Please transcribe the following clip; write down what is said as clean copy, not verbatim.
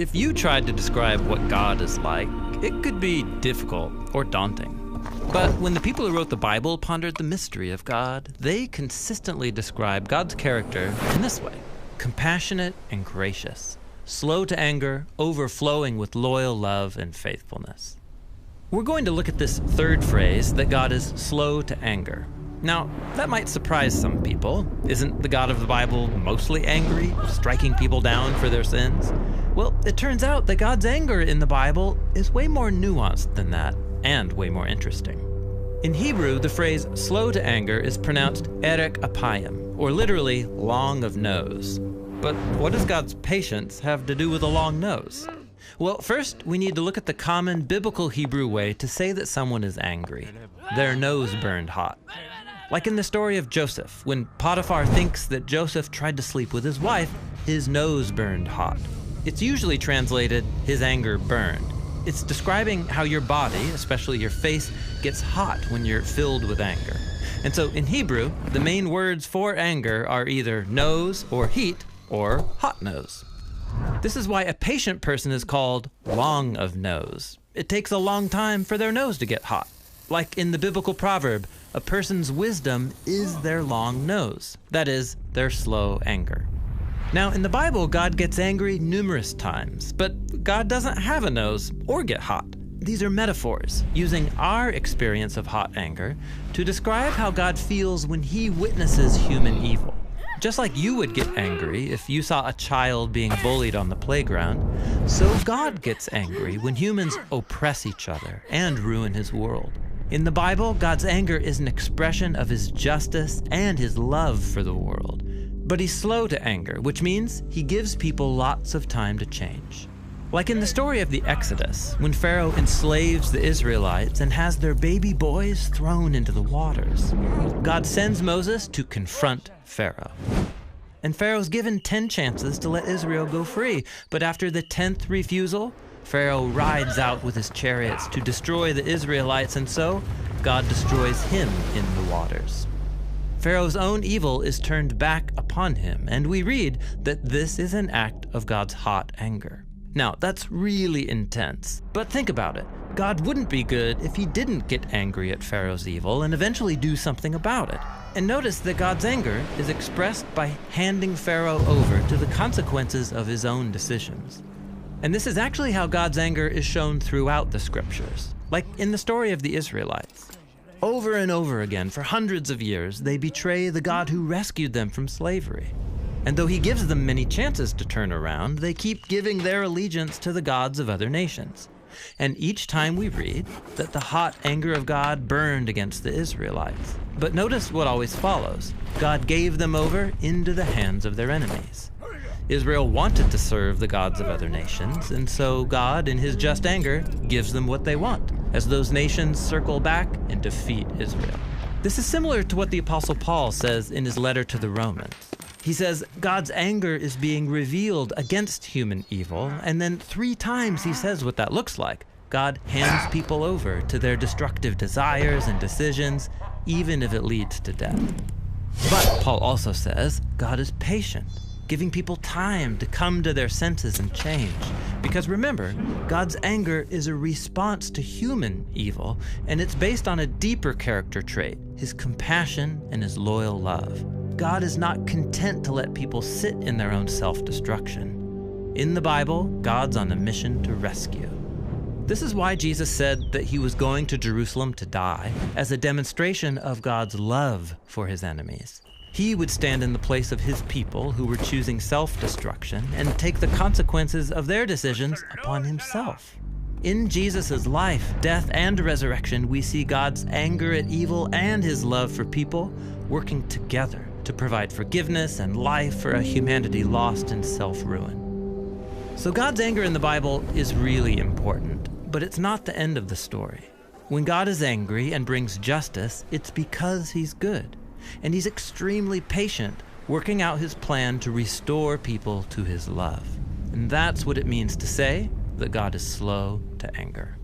If you tried to describe what God is like, it could be difficult or daunting. But when the people who wrote the Bible pondered the mystery of God, they consistently describe God's character in this way: compassionate and gracious, slow to anger, overflowing with loyal love and faithfulness. We're going to look at this third phrase, that God is slow to anger. Now, that might surprise some people. Isn't the God of the Bible mostly angry, striking people down for their sins? Well, it turns out that God's anger in the Bible is way more nuanced than that, and way more interesting. In Hebrew, the phrase slow to anger is pronounced erek apayim, or literally long of nose. But what does God's patience have to do with a long nose? Well, first, we need to look at the common biblical Hebrew way to say that someone is angry. Their nose burned hot. Like in the story of Joseph, when Potiphar thinks that Joseph tried to sleep with his wife, his nose burned hot. It's usually translated, his anger burned. It's describing how your body, especially your face, gets hot when you're filled with anger. And so in Hebrew, the main words for anger are either nose or heat or hot nose. This is why a patient person is called long of nose. It takes a long time for their nose to get hot. Like in the biblical proverb, a person's wisdom is their long nose. That is, their slow anger. Now, in the Bible, God gets angry numerous times, but God doesn't have a nose or get hot. These are metaphors, using our experience of hot anger to describe how God feels when he witnesses human evil. Just like you would get angry if you saw a child being bullied on the playground, so God gets angry when humans oppress each other and ruin his world. In the Bible, God's anger is an expression of his justice and his love for the world. But he's slow to anger, which means he gives people lots of time to change. Like in the story of the Exodus, when Pharaoh enslaves the Israelites and has their baby boys thrown into the waters. God sends Moses to confront Pharaoh. And Pharaoh's given 10 chances to let Israel go free, but after the 10th refusal, Pharaoh rides out with his chariots to destroy the Israelites, and so God destroys him in the waters. Pharaoh's own evil is turned back upon him, and we read that this is an act of God's hot anger. Now, that's really intense, but think about it. God wouldn't be good if he didn't get angry at Pharaoh's evil and eventually do something about it. And notice that God's anger is expressed by handing Pharaoh over to the consequences of his own decisions. And this is actually how God's anger is shown throughout the scriptures, like in the story of the Israelites. Over and over again, for hundreds of years, they betray the God who rescued them from slavery. And though he gives them many chances to turn around, they keep giving their allegiance to the gods of other nations. And each time we read that the hot anger of God burned against the Israelites. But notice what always follows. God gave them over into the hands of their enemies. Israel wanted to serve the gods of other nations, and so God, in his just anger, gives them what they want, as those nations circle back and defeat Israel. This is similar to what the Apostle Paul says in his letter to the Romans. He says God's anger is being revealed against human evil, and then 3 times he says what that looks like. God hands people over to their destructive desires and decisions, even if it leads to death. But Paul also says God is patient, giving people time to come to their senses and change. Because remember, God's anger is a response to human evil, and it's based on a deeper character trait, his compassion and his loyal love. God is not content to let people sit in their own self-destruction. In the Bible, God's on a mission to rescue. This is why Jesus said that he was going to Jerusalem to die, as a demonstration of God's love for his enemies. He would stand in the place of his people who were choosing self-destruction and take the consequences of their decisions upon himself. In Jesus' life, death, and resurrection, we see God's anger at evil and his love for people working together to provide forgiveness and life for a humanity lost in self-ruin. So God's anger in the Bible is really important, but it's not the end of the story. When God is angry and brings justice, it's because he's good. And he's extremely patient, working out his plan to restore people to his love. And that's what it means to say that God is slow to anger.